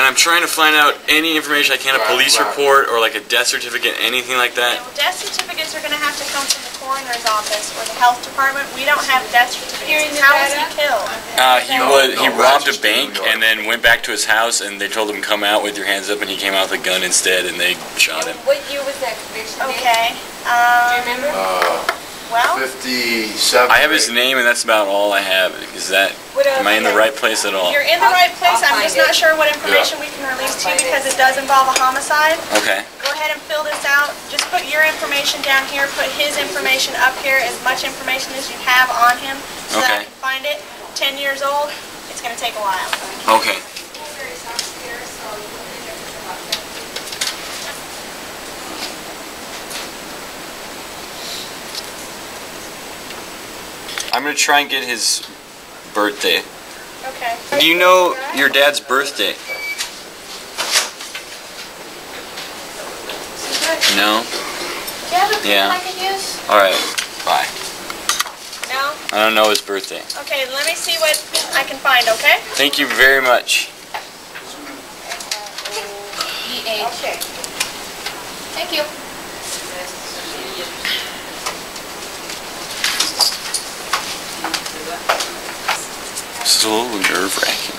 and I'm trying to find out any information I can, a police report or like a death certificate, anything like that. Yeah, well, death certificates are going to have to come from the coroner's office or the health department. We don't have death certificates. How was he killed? He robbed a bank and then went back to his house, and they told him come out with your hands up, and he came out with a gun instead, and they shot him. What year was that conviction? Okay. Do you remember? Well, 57. I have his name, and that's about all I have. Is that? Am I in the right place at all? You're in the right place. I'm just not sure what information we can release to you because it does involve a homicide. Okay. Go ahead and fill this out. Just put your information down here. Put his information up here. As much information as you have on him, so that I can find it. 10 years old. It's going to take a while. Okay. I'm going to try and get his birthday. Okay. Do you know your dad's birthday? No? Do you have a pen I can use? Alright. Bye. No? I don't know his birthday. Okay, let me see what I can find, okay? Thank you very much. Okay. Thank you. This is a little nerve-wracking.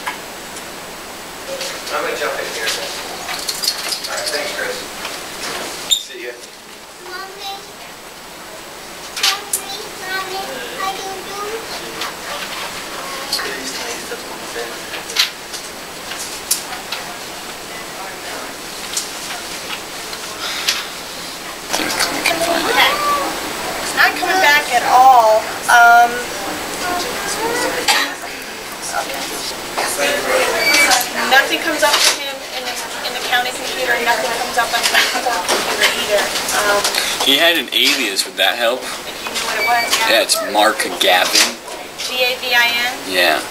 I'm going to jump in here. Alright, thanks, Chris. See ya. It's not coming back at all. Nothing comes up for him in the county computer. Nothing comes up on the court computer either. He had an alias. Would that help? If you knew what it was, yeah. Yeah, it's Mark Gavin. G-A-V-I-N? Yeah.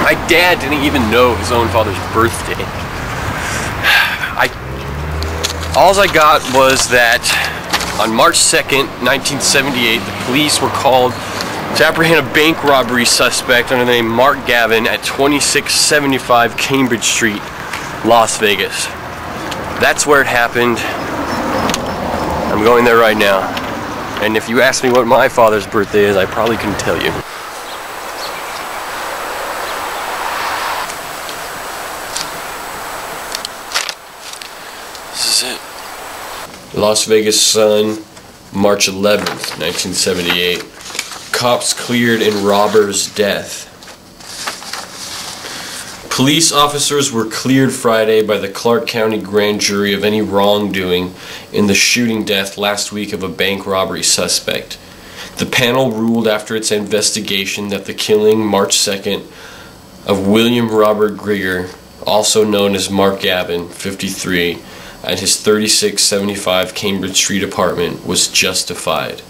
My dad didn't even know his own father's birthday. All I got was that on March 2nd, 1978, the police were called to apprehend a bank robbery suspect under the name Mark Gavin at 2675 Cambridge Street, Las Vegas. That's where it happened. I'm going there right now. And if you ask me what my father's birthday is, I probably couldn't tell you. This is it. Las Vegas Sun, March 11th, 1978. Cops cleared in robber's death. Police officers were cleared Friday by the Clark County Grand Jury of any wrongdoing in the shooting death last week of a bank robbery suspect. The panel ruled after its investigation that the killing March 2nd of William Robert Grigger, also known as Mark Gavin, 53, at his 3675 Cambridge Street apartment was justified.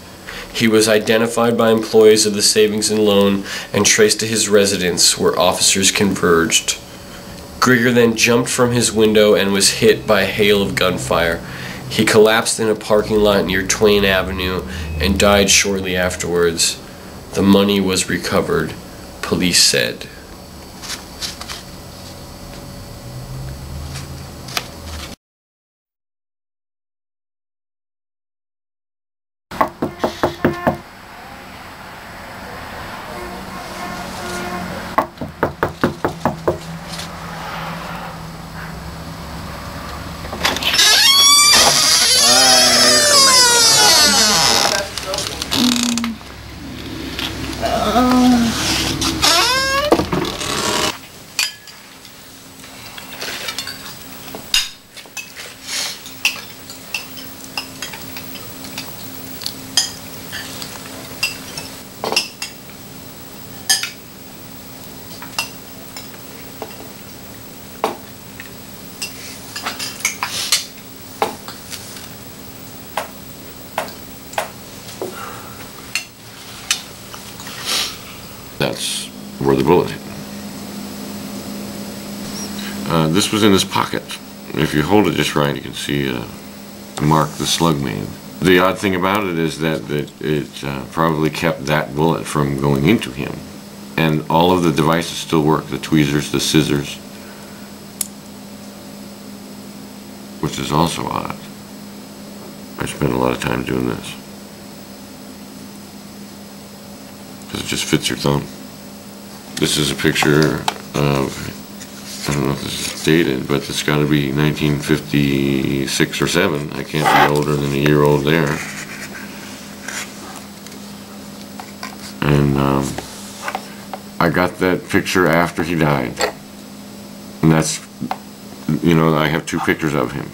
He was identified by employees of the Savings and Loan and traced to his residence where officers converged. Grigger then jumped from his window and was hit by a hail of gunfire. He collapsed in a parking lot near Twain Avenue and died shortly afterwards. The money was recovered, police said. That's where the bullet hit. This was in his pocket. If you hold it just right, you can see the mark the slug made. The odd thing about it is that it probably kept that bullet from going into him. and all of the devices still work, the tweezers, the scissors, which is also odd. I spend a lot of time doing this because it just fits your thumb. This is a picture of, I don't know if this is dated, but it's got to be 1956 or 7. I can't be older than a year old there. And I got that picture after he died. And that's, you know, I have 2 pictures of him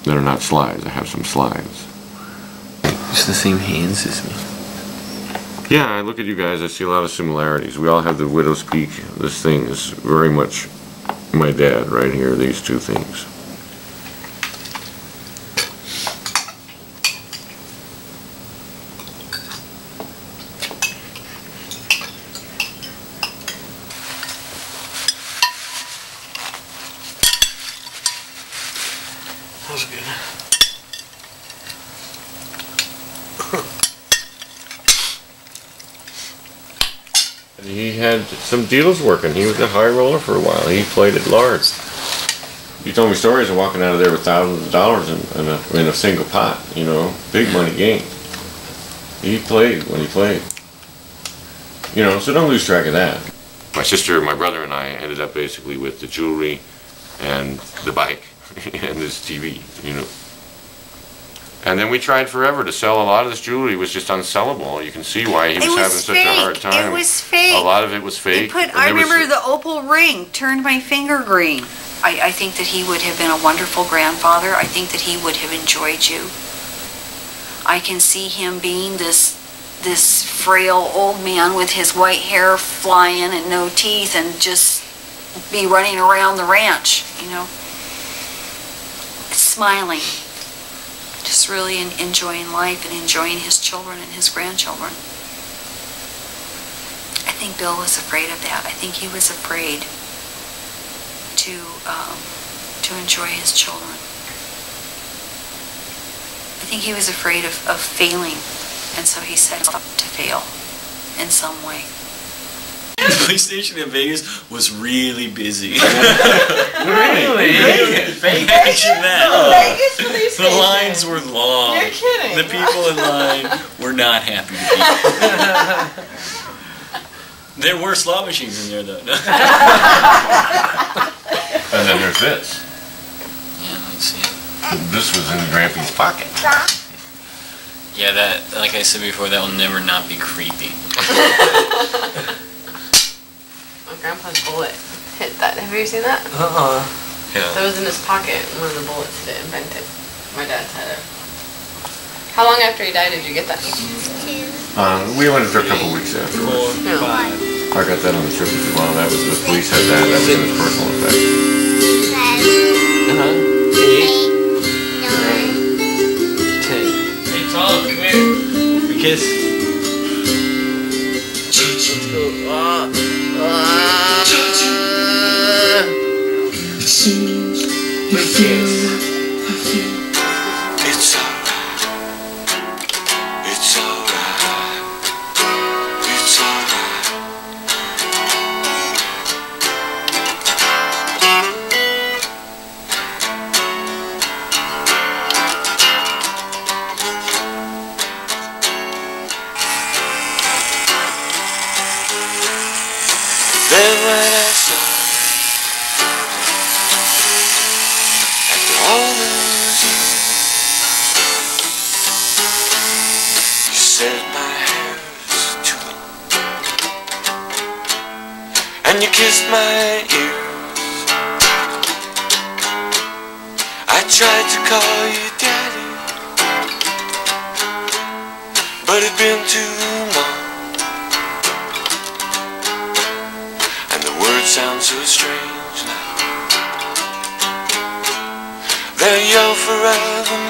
that are not slides. I have some slides. It's the same hands as me. Yeah, I look at you guys, I see a lot of similarities. We all have the widow's peak. This thing is very much my dad right here, these 2 things. That was good. He had some deals working. He was a high roller for a while. He played at large. He told me stories of walking out of there with thousands of dollars in a single pot, you know, big money game. He played when he played. You know, so don't lose track of that. My sister, my brother, and I ended up basically with the jewelry and the bike and this TV, you know. And then we tried forever to sell a lot of this jewelry. It was just unsellable. You can see why he was having such a hard time. It was fake. A lot of it was fake. I remember the opal ring turned my finger green. I think that he would have been a wonderful grandfather. I think that he would have enjoyed you. I can see him being this frail old man with his white hair flying and no teeth and just be running around the ranch, you know, smiling. Just really enjoying life and enjoying his children and his grandchildren. I think Bill was afraid of that. I think he was afraid to enjoy his children. I think he was afraid of failing, and so he set up to fail in some way. The police station in Vegas was really busy. Really? Imagine that. Vegas police The station. lines were long. You're kidding. The people in line were not happy to be there. There were slot machines in there, though. And then there's this. Yeah, let's see. This was in Grampy's pocket. Yeah, that, like I said before, that will never not be creepy. My grandpa's bullet hit that. Have you seen that? Yeah. That was in his pocket, and one of the bullets hit it and bent it. My dad's had it. How long after he died did you get that? We went for a couple weeks after. 4, 5. I got that on the trip as well. That was, the police had that. That was in his personal effect. 8, 10. Hey, Tom, come here. We kiss. It's alright. It's alright. It's alright. Then when I saw after all those years, you said my hair was too long, and you kissed my ears. I tried to call you daddy, but it'd been too long. Sounds so strange now. They'll yell forever